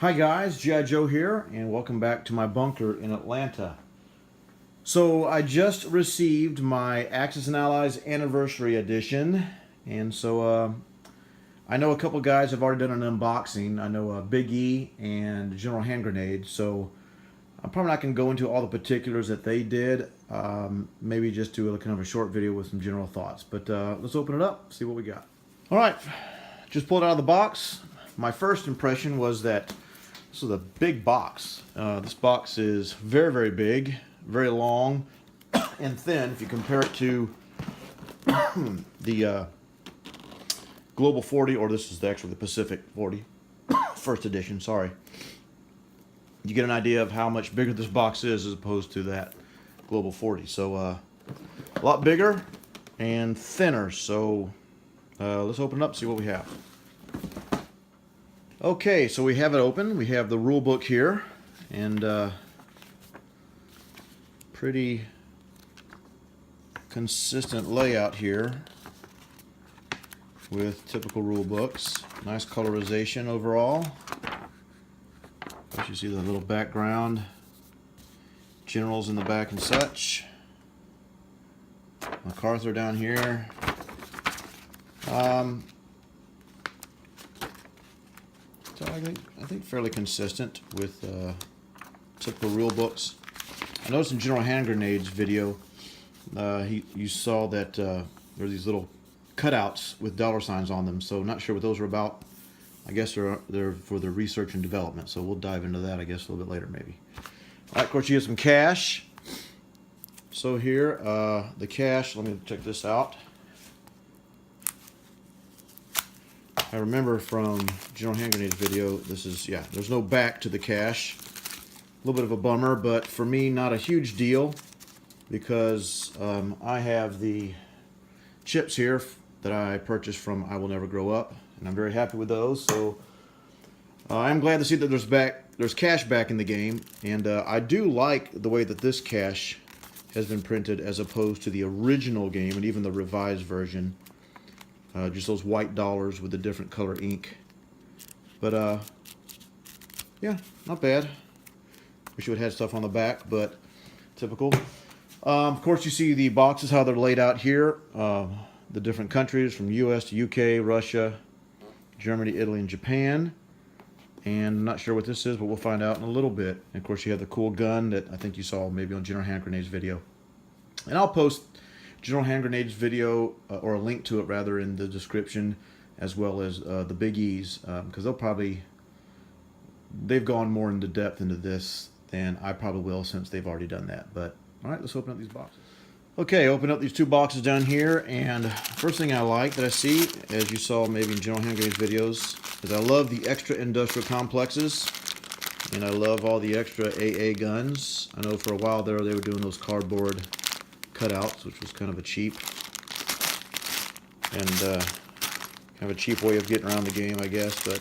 Hi guys, Gijoe here, and welcome back to my bunker in Atlanta. So I just received my Axis and Allies Anniversary Edition, and so I know a couple guys have already done an unboxing. I know Big E and General Hand Grenade, so I'm probably not going to go into all the particulars that they did. Maybe just do a kind of a short video with some general thoughts. But let's open it up, see what we got. All right, just pulled it out of the box. My first impression was that this is a big box. This box is very, very big, very long and thin. If you compare it to the Global 40, or this is actually the Pacific 40, first edition, sorry. You get an idea of how much bigger this box is as opposed to that Global 40. So a lot bigger and thinner. So let's open it up and see what we have. Okay, so we have it open. We have the rule book here, and pretty consistent layout here with typical rule books. Nice colorization overall. As you see the little background, generals in the back and such. MacArthur down here. So I think fairly consistent with typical rule books. I noticed in General Hand Grenade's video, you saw that there were these little cutouts with dollar signs on them. So not sure what those are about. I guess they're for the research and development. So we'll dive into that, I guess, a little bit later maybe. All right, of course, you get some cash. So here, the cash, let me check this out. I remember from General Hand Grenade's video, this is, yeah, there's no back to the cache. A little bit of a bummer, but for me, not a huge deal because I have the chips here that I purchased from I Will Never Grow Up, and I'm very happy with those. So I'm glad to see that there's cash back in the game, and I do like the way that this cache has been printed as opposed to the original game and even the revised version. Just those white dollars with the different color ink. But yeah, not bad. Wish you would have had stuff on the back, but typical. Of course, you see the boxes, how they're laid out here. The different countries from US to UK, Russia, Germany, Italy, and Japan. And I'm not sure what this is, but we'll find out in a little bit. And of course, you have the cool gun that I think you saw maybe on General Hand Grenade's video. And I'll post General Hand Grenade's video, or a link to it rather, in the description, as well as the Big E's, because they've gone more into depth into this than I probably will, since they've already done that. But all right, let's open up these boxes. Okay, open up these two boxes down here, and first thing I like that I see, as you saw maybe in General Hand Grenade's videos, is I love the extra industrial complexes, and I love all the extra AA guns. I know for a while there they were doing those cardboard cutouts, which was kind of a cheap way of getting around the game, I guess. But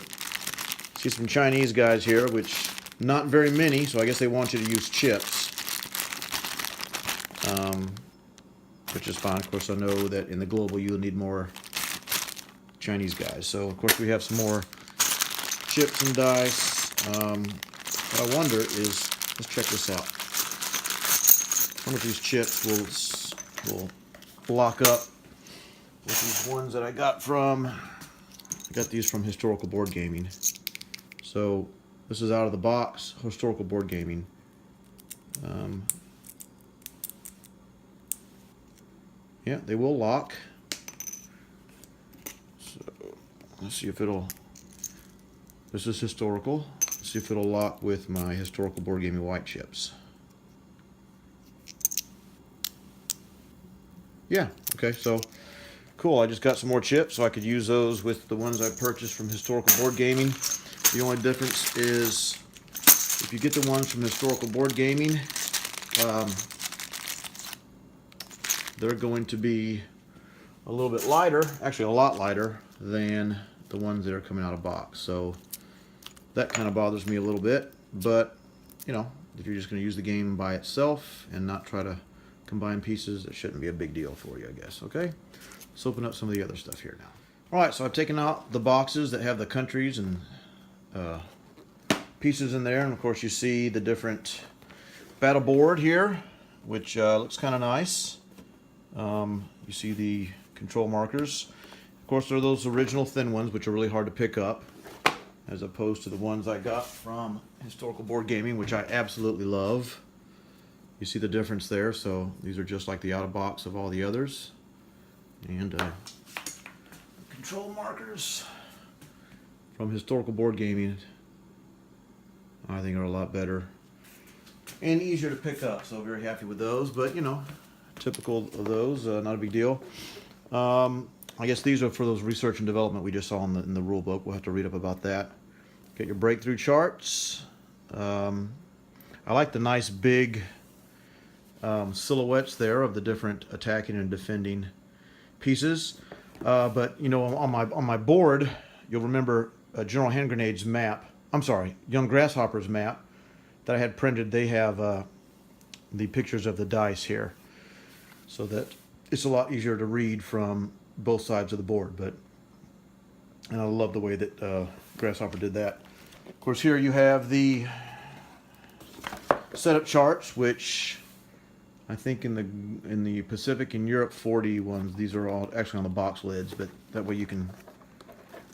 see some Chinese guys here, which not very many, so I guess they want you to use chips, which is fine. Of course, I know that in the global you'll need more Chinese guys. So of course we have some more chips and dice. What I wonder is, let's check this out. Some of these chips will block up with these ones that I got these from Historical Board Gaming. So this is out of the box, Historical Board Gaming. Yeah, they will lock. So let's see if this is historical. Let's see if it'll lock with my Historical Board Gaming white chips. Yeah, okay, so cool. I just got some more chips, so I could use those with the ones I purchased from Historical Board Gaming. The only difference is if you get the ones from Historical Board Gaming, they're going to be a little bit lighter, actually a lot lighter than the ones that are coming out of box. So that kind of bothers me a little bit, but you know, if you're just going to use the game by itself and not try to combine pieces, it shouldn't be a big deal for you, I guess. Okay, let's open up some of the other stuff here now. All right, so I've taken out the boxes that have the countries and pieces in there, and of course you see the different battle board here, which looks kind of nice. You see the control markers. Of course, there are those original thin ones, which are really hard to pick up, as opposed to the ones I got from Historical Board Gaming, which I absolutely love. You see the difference there. So these are just like the out of box of all the others. And control markers from Historical Board Gaming, I think, are a lot better and easier to pick up. So very happy with those. But you know, typical of those, not a big deal. I guess these are for those research and development we just saw in the rule book. We'll have to read up about that. Get your breakthrough charts. I like the nice big silhouettes there of the different attacking and defending pieces. But you know, on my board, you'll remember General Hand Grenade's map. I'm sorry, Young Grasshopper's map that I had printed. They have the pictures of the dice here, so that it's a lot easier to read from both sides of the board. And I love the way that Grasshopper did that. Of course, here you have the setup charts, which I think in the Pacific and Europe 40 ones, these are all actually on the box lids, but that way you can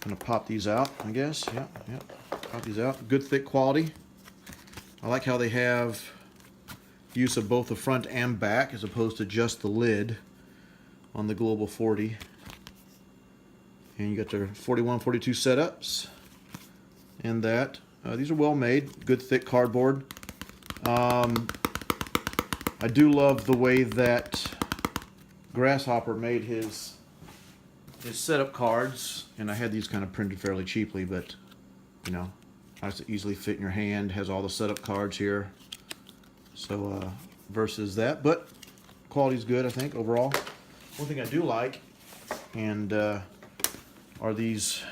kind of pop these out, I guess. Yeah, pop these out. Good thick quality. I like how they have use of both the front and back as opposed to just the lid on the Global 40. And you got their 41, 42 setups. And that. These are well made. Good thick cardboard. I do love the way that Grasshopper made his setup cards. And I had these kind of printed fairly cheaply, but you know, nice to easily fit in your hand. Has all the setup cards here. So versus that, but quality's good, I think, overall. One thing I do like, and are these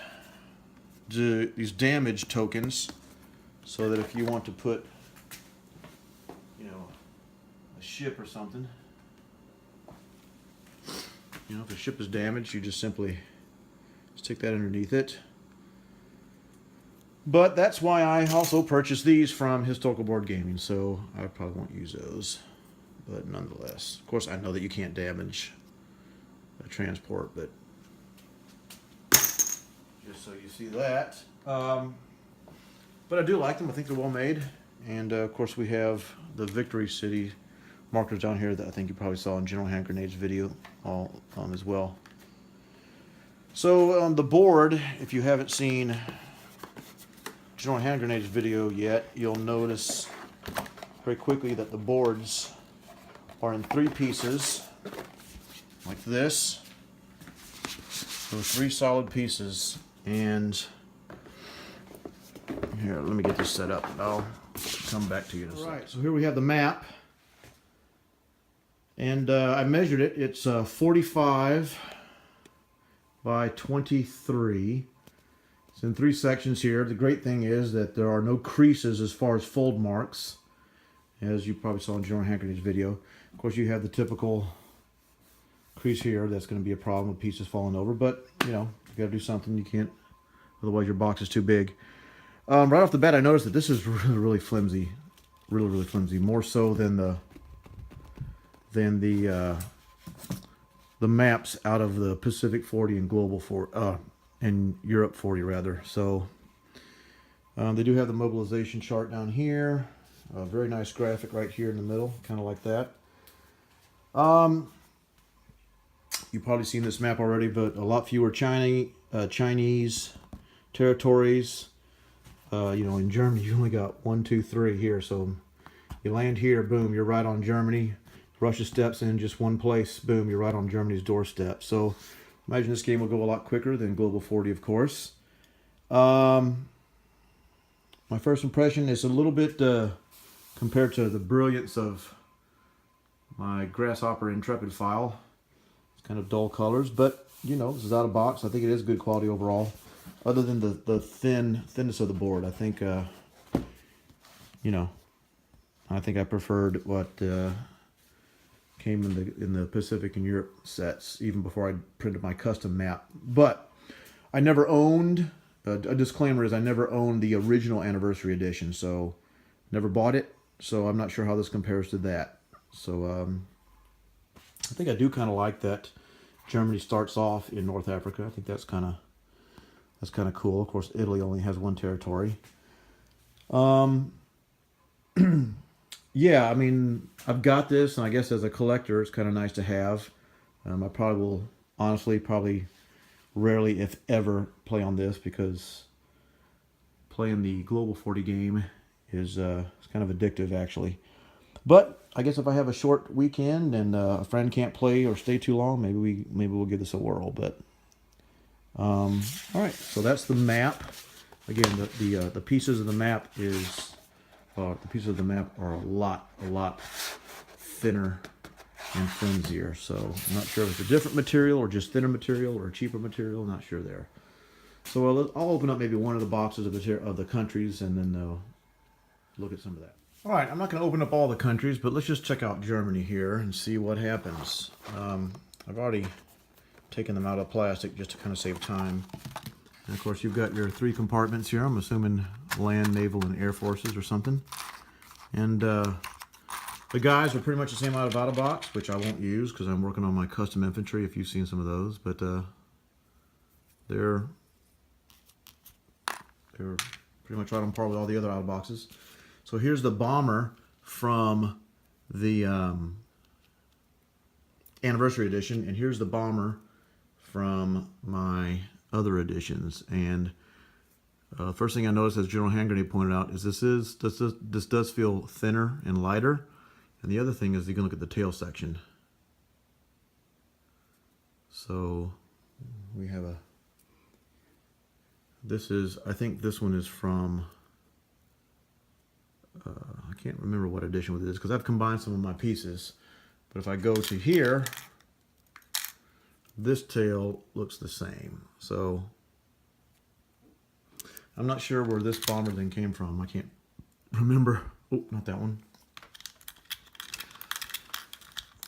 damage tokens, so that if you want to put, you know, a ship or something, you know, if the ship is damaged, you just simply stick that underneath it. But that's why I also purchased these from Historical Board Gaming, so I probably won't use those. But nonetheless, of course, I know that you can't damage a transport, but just so you see that. But I do like them. I think they're well made. And of course, we have the Victory City markers down here that I think you probably saw in General Hand Grenade's video as well. So on the board, if you haven't seen General Hand Grenade's video yet, you'll notice very quickly that the boards are in 3 pieces, like this. So 3 solid pieces. And here, let me get this set up, and I'll come back to you in a second. All right, so here we have the map. And I measured it. It's 45 by 23. It's in 3 sections here. The great thing is that there are no creases as far as fold marks, as you probably saw in General Hand Grenade's video. Of course, you have the typical crease here. That's going to be a problem with pieces falling over, but you know, you got to do something. You can't, otherwise your box is too big. Right off the bat, I noticed that this is really flimsy, really flimsy, more so than the maps out of the Pacific 40 and Global 40, and Europe 40 rather. So they do have the mobilization chart down here. A very nice graphic right here in the middle, kind of like that. You've probably seen this map already, but a lot fewer Chinese territories. You know, in Germany, you only got 1, 2, 3 here. So you land here, boom, you're right on Germany. Russia steps in just one place, boom, you're right on Germany's doorstep. So imagine this game will go a lot quicker than Global 40, of course. My first impression is a little bit, compared to the brilliance of my Grasshopper Intrepid file, it's kind of dull colors, but you know, this is out of box. I think it is good quality overall, other than the thinness of the board. I think, you know, I think I preferred what came in the Pacific and Europe sets, even before I printed my custom map. But I never owned a disclaimer is I never owned the original anniversary edition, so never bought it. So I'm not sure how this compares to that. So I think I do kind of like that Germany starts off in North Africa. I think that's kind of cool. Of course, Italy only has one territory. Yeah, I mean, I've got this, and I guess as a collector, it's kind of nice to have. I probably will, honestly, probably rarely, if ever, play on this because playing the Global 40 game is it's kind of addictive, actually. But I guess if I have a short weekend and a friend can't play or stay too long, maybe we'll give this a whirl. But all right, so that's the map. Again, the pieces of the map is the pieces of the map are a lot thinner and flimsier. So I'm not sure if it's a different material or just thinner material or cheaper material. I'm not sure there. So I'll open up maybe one of the boxes of the countries and then look at some of that. All right, I'm not going to open up all the countries, but let's just check out Germany here and see what happens. I've already taken them out of plastic just to kind of save time. And of course, you've got your 3 compartments here. I'm assuming land, naval, and air forces or something. And the guys are pretty much the same out of box, which I won't use because I'm working on my custom infantry, if you've seen some of those. But they're pretty much right on par with all the other out of boxes. So here's the bomber from the anniversary edition, and here's the bomber from my other editions. And first thing I noticed, as General Hand Grenade pointed out, is this does feel thinner and lighter. And the other thing is you can look at the tail section. So we have I think this one is from, I can't remember what edition it is because I've combined some of my pieces. But if I go to here, this tail looks the same. So I'm not sure where this bomber thing came from. I can't remember. Oh, not that one.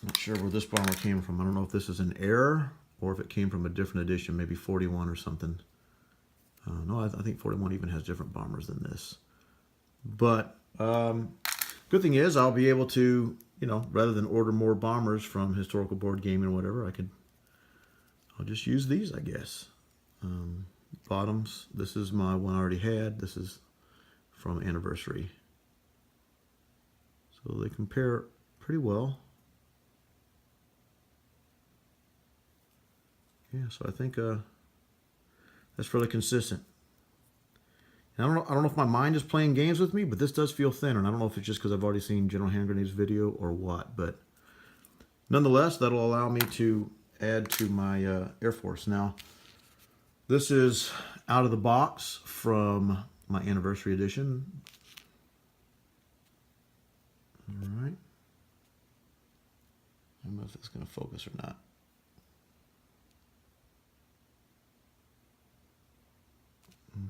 Not sure where this bomber came from. I don't know if this is an error or if it came from a different edition, maybe 41 or something. No, I think 41 even has different bombers than this. But good thing is I'll be able to, rather than order more bombers from Historical Board Gaming or whatever, I'll just use these, I guess. Bottoms, this is my one I already had. This is from Anniversary. So they compare pretty well. Yeah, so I think that's fairly consistent. And I don't know if my mind is playing games with me, but this does feel thinner. And I don't know if it's just because I've already seen General Hand Grenade's video or what. But nonetheless, that'll allow me to add to my Air Force. Now, this is out of the box from my Anniversary Edition. All right. I don't know if it's going to focus or not.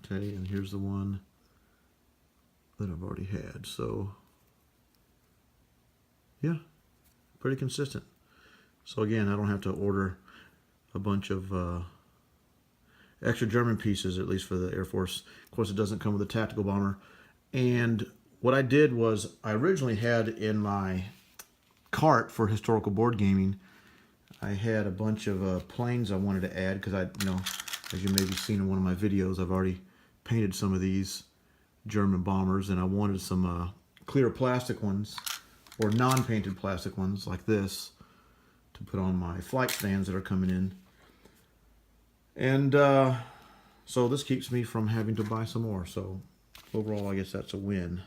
Okay, and here's the one that I've already had. So, yeah, pretty consistent. So again, I don't have to order a bunch of extra German pieces, at least for the Air Force. Of course, it doesn't come with a tactical bomber. And what I did was I originally had in my cart for Historical Board Gaming, I had a bunch of planes I wanted to add because as you may have seen in one of my videos, I've already painted some of these German bombers, and I wanted some clear plastic ones or non-painted plastic ones like this to put on my flight stands that are coming in. And so this keeps me from having to buy some more. So overall, I guess that's a win.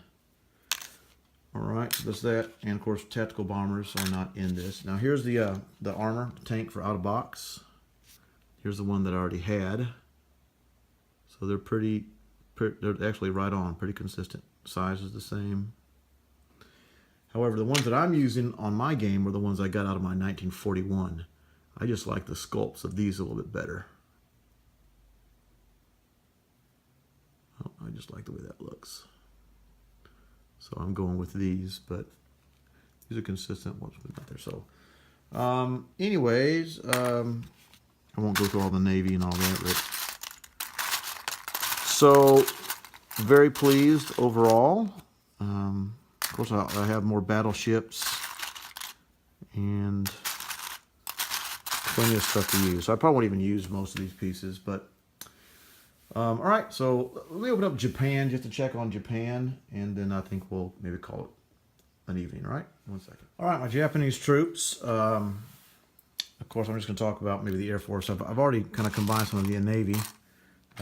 All right, so that's that. And of course, tactical bombers are not in this. Now here's the armor tank for out of box. Here's the one that I already had. So they're they're actually right on, pretty consistent. Size is the same. However, the ones that I'm using on my game were the ones I got out of my 1941. I just like the sculpts of these a little bit better. Oh, I just like the way that looks. So I'm going with these, but these are consistent ones we got there. So anyways, I won't go through all the Navy and all that, but So, very pleased overall. Of course, I have more battleships and plenty of stuff to use. So I probably won't even use most of these pieces, but all right. So let me open up Japan just to check on Japan, and then I think we'll maybe call it an evening. All right, 1 second. All right, my Japanese troops. Of course, I'm just going to talk about maybe the Air Force. I've already kind of combined some of the Navy.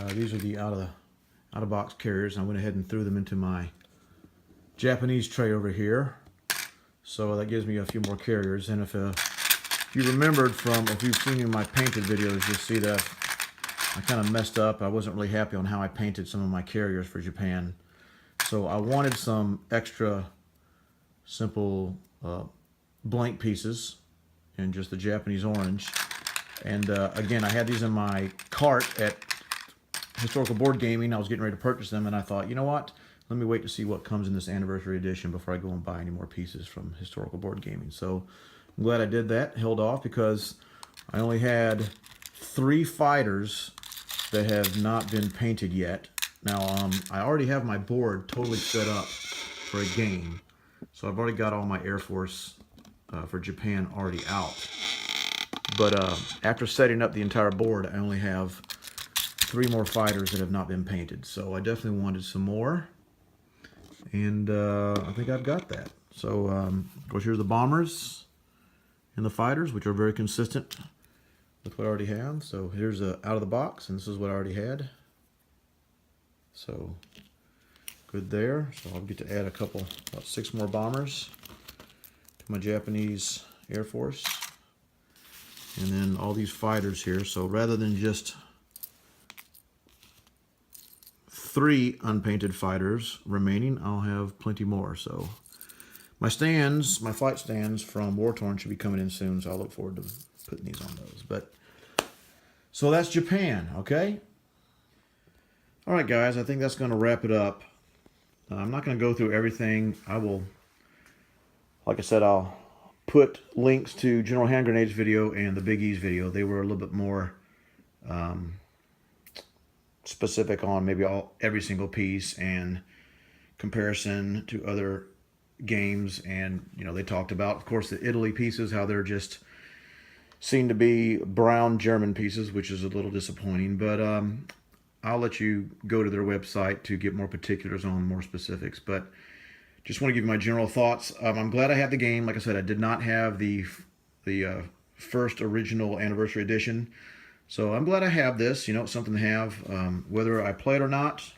These are the out of box carriers. I went ahead and threw them into my Japanese tray over here. So that gives me a few more carriers. And if you remembered from, if you've seen in my painted videos, you'll see that I kind of messed up. I wasn't really happy on how I painted some of my carriers for Japan. So I wanted some extra simple blank pieces in just the Japanese orange. And again, I had these in my cart at Historical Board Gaming. I was getting ready to purchase them, and I thought, you know what? Let me wait to see what comes in this anniversary edition before I go and buy any more pieces from Historical Board Gaming. So I'm glad I did that, held off, because I only had 3 fighters that have not been painted yet. Now, I already have my board totally set up for a game. So I've already got all my Air Force for Japan already out. But after setting up the entire board, I only have 3 more fighters that have not been painted. So I definitely wanted some more. And I think I've got that. So, of course, here's the bombers and the fighters, which are very consistent with what I already have. So here's out of the box, and this is what I already had. So good there. So I'll get to add about 6 more bombers to my Japanese Air Force. And then all these fighters here. So rather than just 3 unpainted fighters remaining, I'll have plenty more. So my flight stands from War Torn should be coming in soon, so I'll look forward to putting these on those. But so that's Japan, okay? All right, guys, I think that's going to wrap it up. I'm not going to go through everything. I will, like I said, I'll put links to General Hand Grenades video and the Big E's video. They were a little bit more specific on maybe every single piece and comparison to other games. And they talked about, of course, the Italy pieces, how they're just seem to be brown German pieces, which is a little disappointing. But I'll let you go to their website to get more particulars on more specifics. But just want to give you my general thoughts. I'm glad I had the game. Like I said, I did not have the first original anniversary edition. So I'm glad I have this. It's something to have. Whether I play it or not,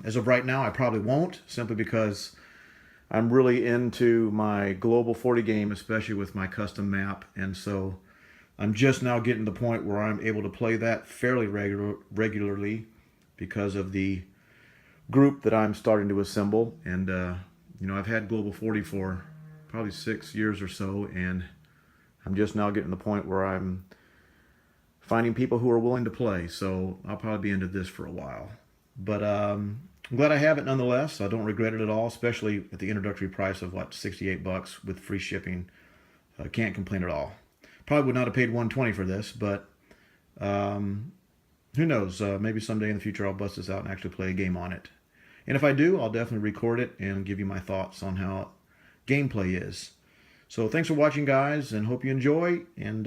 as of right now, I probably won't, simply because I'm really into my Global 40 game, especially with my custom map. And so I'm just now getting to the point where I'm able to play that fairly regularly because of the group that I'm starting to assemble. And, I've had Global 40 for probably 6 years or so, and I'm just now getting to the point where I'm finding people who are willing to play. So I'll probably be into this for a while. But I'm glad I have it nonetheless. I don't regret it at all, especially at the introductory price of, what, $68 with free shipping. Can't complain at all. Probably would not have paid $120 for this, but who knows? Maybe someday in the future I'll bust this out and actually play a game on it. And if I do, I'll definitely record it and give you my thoughts on how gameplay is. So thanks for watching, guys, and hope you enjoy. And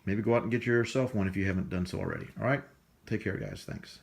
maybe go out and get yourself one if you haven't done so already. All right? Take care, guys. Thanks.